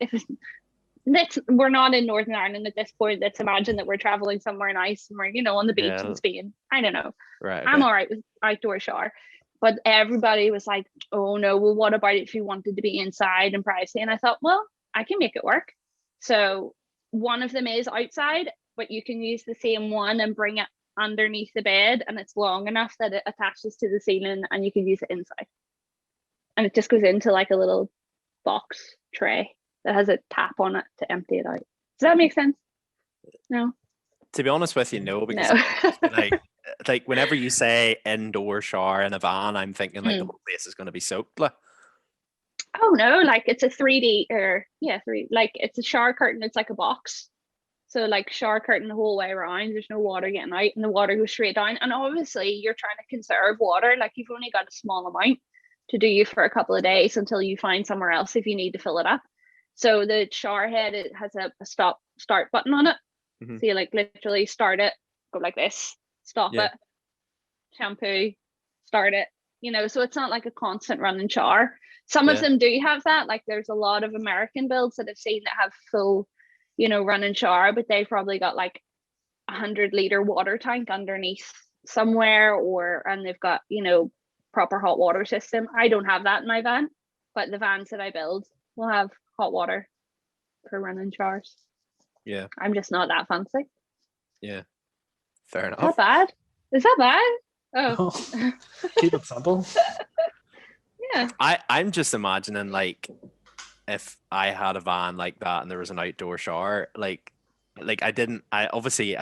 We're not in Northern Ireland at this point. Let's imagine that we're traveling somewhere nice and we're on the beach in Spain. I don't know. Right. Okay. I'm all right with outdoor shower, but everybody was like, "Oh no, well, what about if you wanted to be inside and privacy?" And I thought, well, I can make it work. So one of them is outside, but you can use the same one and bring it underneath the bed, and it's long enough that it attaches to the ceiling and you can use it inside, and it just goes into like a little box tray that has a tap on it to empty it out. Does that make sense? No, to be honest with you, no, because like whenever you say indoor shower in a van, I'm thinking like the whole place is going to be soaked. Oh no, like it's a 3D like it's a shower curtain. It's like a box. So like shower curtain the whole way around. There's no water getting out, and the water goes straight down. And obviously, you're trying to conserve water. Like you've only got a small amount to do you for a couple of days until you find somewhere else if you need to fill it up. So the shower head, it has a start button on it. So you like literally start it, go like this, stop it, shampoo, start it. So it's not like a constant running shower. Some of them do have that. Like there's a lot of American builds that I've seen that have full, running shower, but they've probably got like 100-liter water tank underneath somewhere, and they've got, proper hot water system. I don't have that in my van, but the vans that I build will have hot water for running showers. Yeah. I'm just not that fancy. Yeah. Fair enough. Is that bad? Is that bad? Oh. Keep it simple. Yeah. I'm just imagining like if I had a van like that and there was an outdoor shower, like I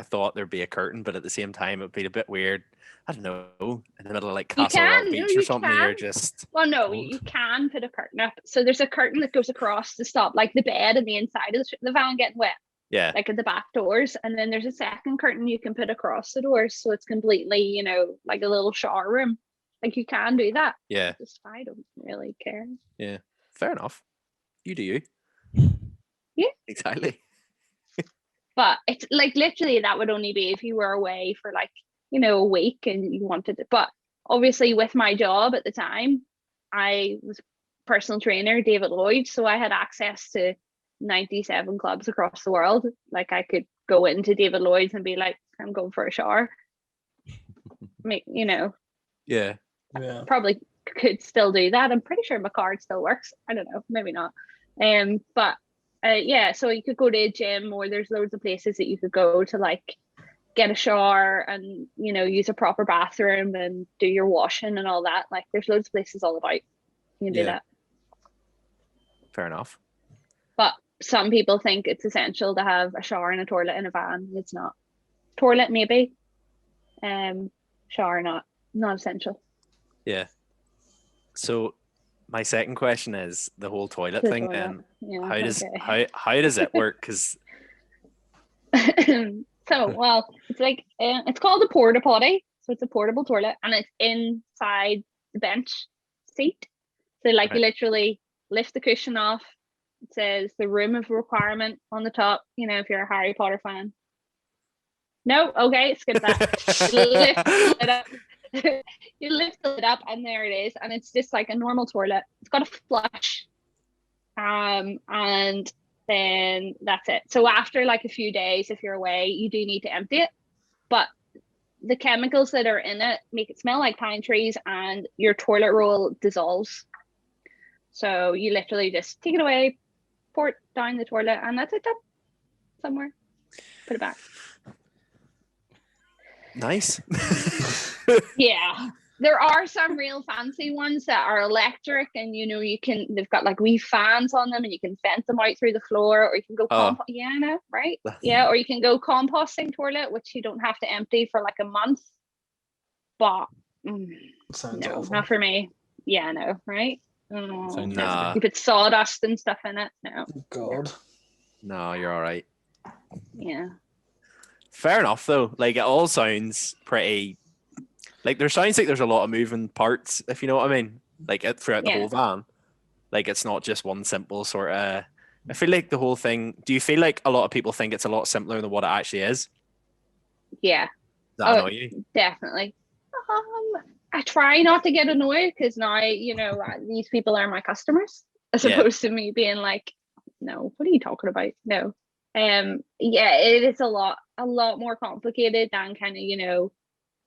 thought there'd be a curtain, but at the same time it'd be a bit weird. I don't know, in the middle of like Castle Rock Beach or something. You're just you can put a curtain up. So there's a curtain that goes across to stop like the bed and the inside of the van getting wet. Yeah. Like at the back doors, and then there's a second curtain you can put across the doors, so it's completely, like a little shower room. Like you can do that. Yeah. I don't really care. Yeah. Fair enough. You do you. Yeah. Exactly. But it's like literally that would only be if you were away for like, a week and you wanted it. But obviously with my job at the time, I was personal trainer, David Lloyd. So I had access to 97 clubs across the world. Like I could go into David Lloyd's and be like, I'm going for a shower. Yeah. Probably could still do that. I'm pretty sure my card still works. I don't know, maybe not. But so you could go to a gym, or there's loads of places that you could go to like get a shower and use a proper bathroom and do your washing and all that. Like there's loads of places all about. You can do that. Fair enough. But some people think it's essential to have a shower and a toilet in a van. It's not. Toilet maybe, shower not essential. Yeah. So my second question is the whole toilet thing. Then how does it work? Because it's like it's called a porta potty. So it's a portable toilet, and it's inside the bench seat. So like you literally lift the cushion off. It says the room of requirement on the top, if you're a Harry Potter fan. No, okay, skip that. You lift it up and there it is, and it's just like a normal toilet. It's got a flush, and then that's it. So after like a few days, if you're away, you do need to empty it, but the chemicals that are in it make it smell like pine trees, and your toilet roll dissolves. So you literally just take it away, pour it down the toilet, and that's it. Done. Somewhere, put it back. Nice. Yeah, there are some real fancy ones that are electric, and they've got like wee fans on them, and you can vent them out through the floor, or you can go right? Yeah, or you can go composting toilet, which you don't have to empty for like a month. But not for me. Yeah, no, right? Nah. You put sawdust and stuff in it. No. God. No, you're all right. Yeah. Fair enough, though. Like, it all sounds pretty. Like, there sounds like there's a lot of moving parts, if you know what I mean. Like, throughout the whole van. Like, it's not just one simple sort of. I feel like the whole thing. Do you feel like a lot of people think it's a lot simpler than what it actually is? Yeah. Does that annoy you? Definitely. I try not to get annoyed, because now, these people are my customers, as opposed to me being like, no, what are you talking about? No. It is a lot more complicated than kind of,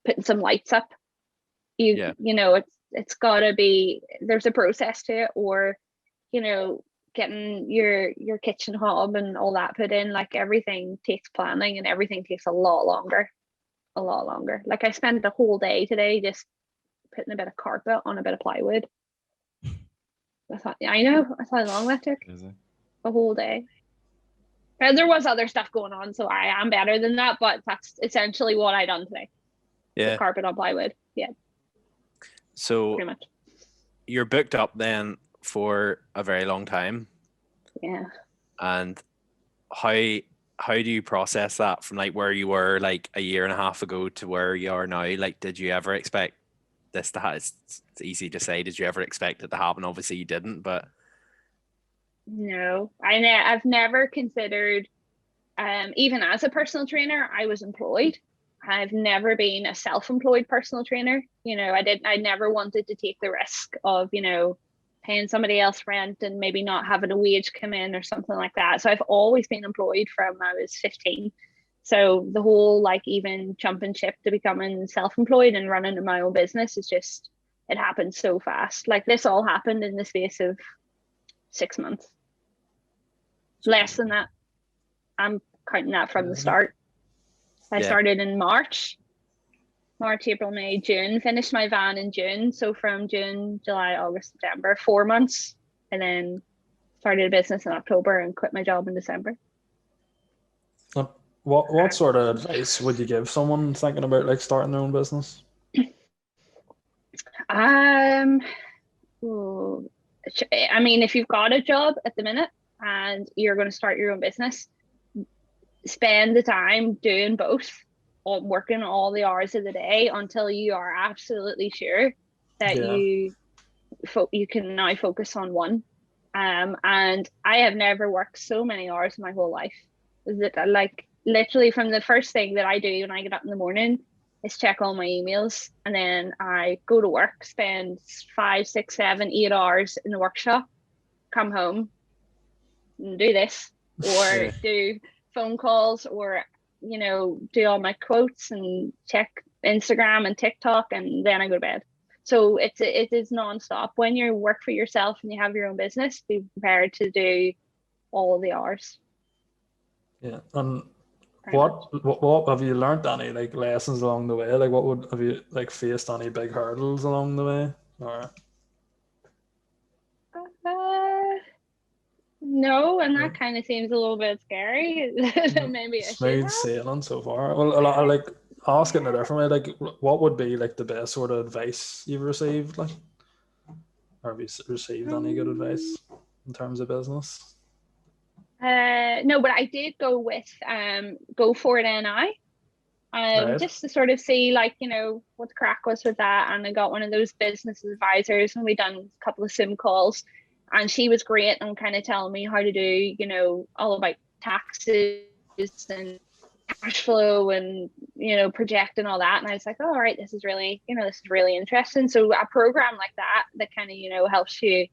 putting some lights up. It's gotta be, there's a process to it, or, getting your kitchen hob and all that put in. Like everything takes planning, and everything takes a lot longer. Like I spent the whole day today just putting a bit of carpet on a bit of plywood. I know that's how long that took. A whole day. And there was other stuff going on, so I am better than that, but that's essentially what I done today. Yeah. Carpet on plywood. Yeah. So pretty much. You're booked up then for a very long time. Yeah. And how how do you process that from like where you were like a year and a half ago to where you are now? Like, did you ever expect this to happen? It's easy to say. Did you ever expect it to happen? Obviously you didn't, but. No, I've never considered, even as a personal trainer, I was employed. I've never been a self-employed personal trainer. I never wanted to take the risk of, paying somebody else rent and maybe not having a wage come in or something like that. So I've always been employed from I was 15. So the whole like even jumping ship to becoming self-employed and running my own business is just, it happened so fast. Like this all happened in the space of 6 months. Less than that. I'm counting that from the start. I started in March, April, May, June, finished my van in June. So from June, July, August, September, 4 months, and then started a business in October and quit my job in December. What sort of advice would you give someone thinking about like starting their own business? I mean, if you've got a job at the minute and you're going to start your own business, spend the time doing both, working all the hours of the day until you are absolutely sure that you can now focus on one. And I have never worked so many hours in my whole life. Like literally from the first thing that I do when I get up in the morning is check all my emails, and then I go to work, spend 5, 6, 7, 8 hours in the workshop, come home and do this or do phone calls or do all my quotes and check Instagram and TikTok, and then I go to bed. So it is nonstop. When you work for yourself and you have your own business, be prepared to do all the hours. Yeah. And what have you learned any like lessons along the way? Like have you like faced any big hurdles along the way? Or no, and that kind of seems a little bit scary. Maybe smooth sailing so far. Well, I like ask it in a different way. Like, what would be like the best sort of advice you've received? Like, or have you received any good advice in terms of business? No, but I did go with Go For It NI. Right. Just to sort of see like, what the crack was with that. And I got one of those business advisors and we done a couple of Zoom calls, and she was great and kind of telling me how to do, all about taxes and cash flow and, project and all that. And I was like, oh, all right, this is really interesting. So a program like that kind of, helps you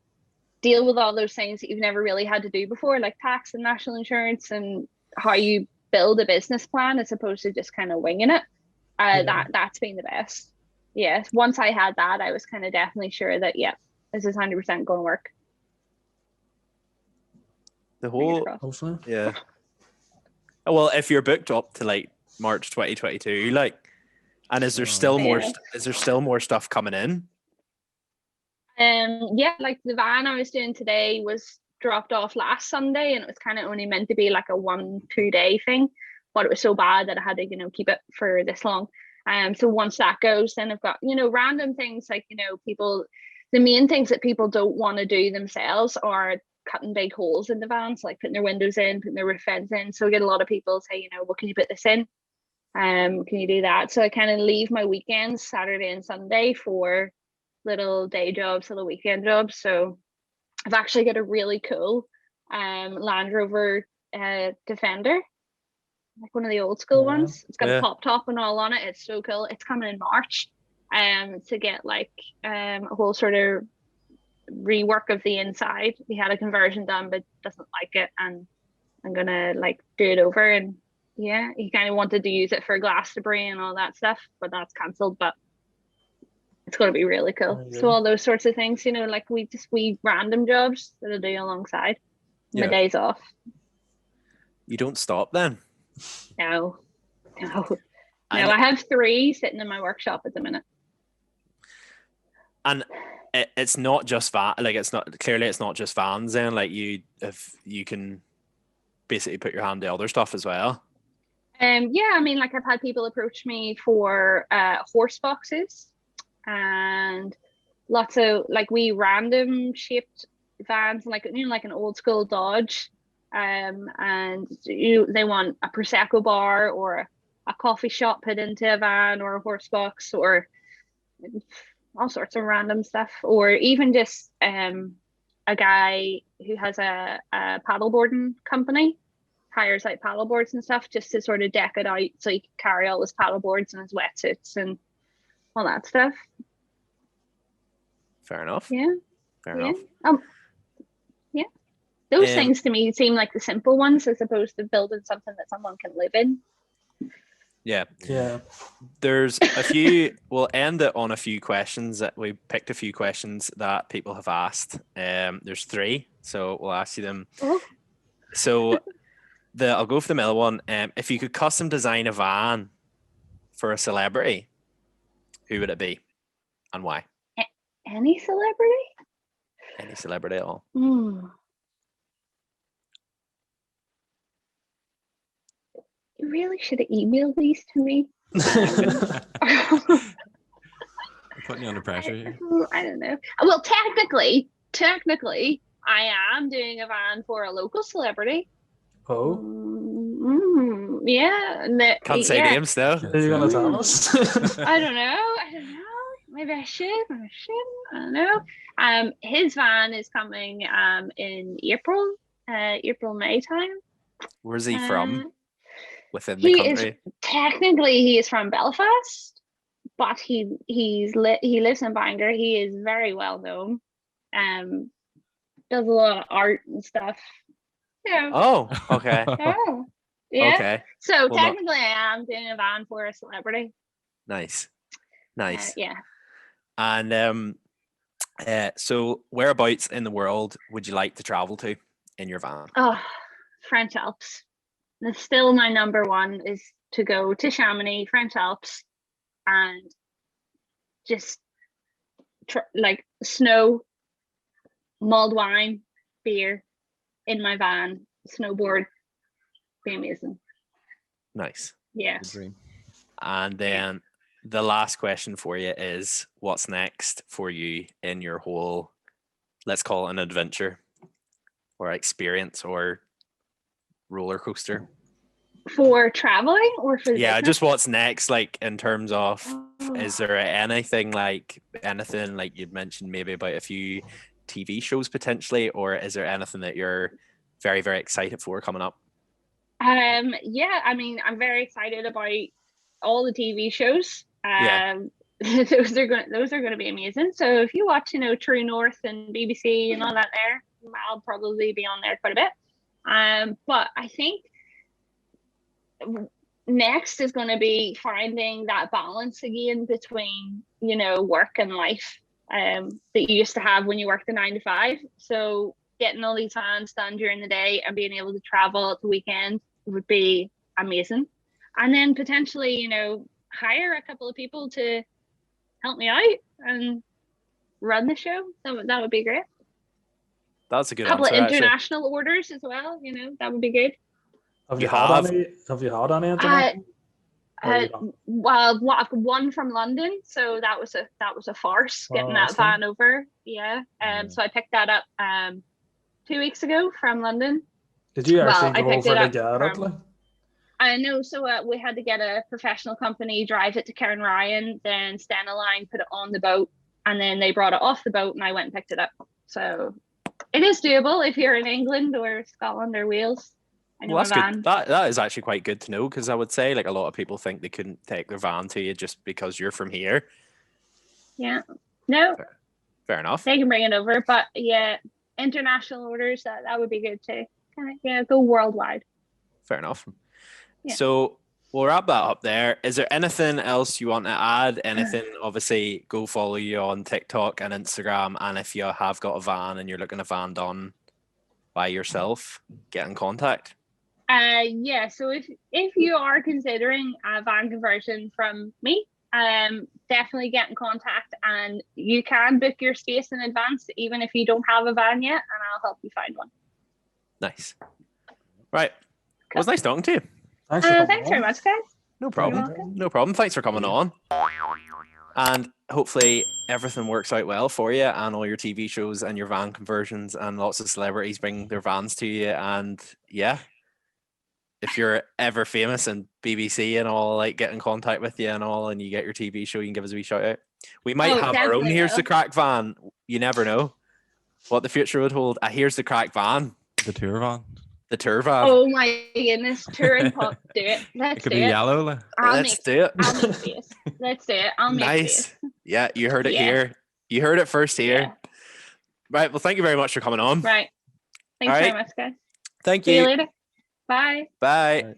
deal with all those things that you've never really had to do before, like tax and national insurance, and how you build a business plan as opposed to just kind of winging it. That's been the best. Yes. Once I had that, I was kind of definitely sure that, this is 100% going to work. The whole, well, if you're booked up to like March 2022, like, and is there still more stuff coming in? Like the van I was doing today was dropped off last Sunday, and it was kind of only meant to be like a 1-2 day thing, but it was so bad that I had to keep it for this long. So once that goes, then I've got random things like people, the main things that people don't want to do themselves are cutting big holes in the vans, like putting their windows in, putting their roof vents in. So I get a lot of people say, well, can you put this in? Can you do that? So I kind of leave my weekends, Saturday and Sunday, for little day jobs, little weekend jobs. So I've actually got a really cool Land Rover Defender, like one of the old school ones. It's got a pop top and all on it. It's so cool. It's coming in March to get like a whole sort of rework of the inside. We had a conversion done but doesn't like it, and I'm gonna like do it over. And he kind of wanted to use it for glass debris and all that stuff, but that's cancelled. But it's going to be really cool. So all those sorts of things, like we random jobs that I do alongside my days off. You don't stop then? No. I have 3 sitting in my workshop at the minute. And it's not just it's not just vans then, like you can basically put your hand to other stuff as well. I mean, like I've had people approach me for horse boxes and lots of like random shaped vans, like like an old school Dodge and they want a prosecco bar or a coffee shop put into a van or a horse box or all sorts of random stuff, or even just a guy who has a paddleboarding company hires out paddleboards and stuff just to sort of deck it out so he can carry all his paddleboards and his wetsuits and all that stuff. Fair enough. Yeah. Fair enough. Yeah. Those things to me seem like the simple ones as opposed to building something that someone can live in. Yeah. Yeah. There's a few, we'll end it on a few questions that we picked a few questions that people have asked. There's 3, so we'll ask you them. Oh. So I'll go for the middle one. If you could custom design a van for a celebrity, who would it be and why? Any celebrity? Any celebrity at all. You really should have emailed these to me. Putting you under pressure here. I don't know. Well, technically, I am doing a van for a local celebrity. Oh. Yeah. Can't say names though. Are you gonna tell us? I don't know. Maybe I should. I don't know. His van is coming in April, May time. Where's he from? Within the country? He is from Belfast, but he lives in Bangor. He is very well known. Does a lot of art and stuff. Yeah. Oh, okay. Oh, yeah. Okay. So technically, I am doing a van for a celebrity. Nice. Yeah. And so whereabouts in the world would you like to travel to in your van? Oh, French Alps. That's still my number one, is to go to Chamonix, French Alps, and just like snow, mulled wine, beer in my van, snowboard. Be amazing. Nice. Yes. And then the last question for you is, what's next for you in your whole, let's call it an adventure or experience or roller coaster? For traveling or for business? Just what's next, like in terms of is there anything like you'd mentioned maybe about a few TV shows potentially, or is there anything that you're very, very excited for coming up? Yeah, I mean, I'm very excited about all the TV shows. Those are going to be amazing. So if you watch, True North and BBC and all that there, I'll probably be on there quite a bit. But I think next is going to be finding that balance again between, work and life that you used to have when you worked the 9 to 5. So getting all these vans done during the day and being able to travel at the weekend would be amazing. And then potentially, hire a couple of people to help me out and run the show. That would be great. That's a good couple answer, of international orders as well. That would be good. Have you had any international? Well, one from London, so that was a farce getting that van over. Yeah. So I picked that up 2 weeks ago from London. Did you actually go over to get it? I know. So we had to get a professional company, drive it to Cairnryan, then stand a line, put it on the boat, and then they brought it off the boat, and I went and picked it up. So it is doable if you're in England or Scotland or Wales. Well, that's good. That is actually quite good to know, because I would say like a lot of people think they couldn't take their van to you just because you're from here. Yeah. No. Fair enough. They can bring it over, but yeah, international orders that would be good too. Go worldwide. Fair enough. Yeah. So we'll wrap that up there. Is there anything else you want to add? Anything? Obviously, go follow you on TikTok and Instagram, and if you have got a van and you're looking a van done by yourself, get in contact. Yeah, so if you are considering a van conversion from me, definitely get in contact, and you can book your space in advance even if you don't have a van yet, and I'll help you find one. Nice. Right. Cool. It was nice talking to you. Thanks very much, guys. No problem. No problem. Thanks for coming on. And hopefully everything works out well for you, and all your TV shows and your van conversions, and lots of celebrities bring their vans to you. And yeah, if you're ever famous and BBC and all, like, get in contact with you and all, and you get your TV show, you can give us a wee shout out. We might have our own Here's the Crack van. You never know what the future would hold. Here's the Crack van. The tour van. The tour van. Oh my goodness, touring pop. Do it. Let's It could do be it. yellow. Let's do it. I'll make space. Let's do it. I'll make Nice. space. Yeah, you heard it here. You heard it first here. Yeah. Right. Well, thank you very much for coming on. Right. Thanks very much, guys. Thank See you. you later. Bye. Bye.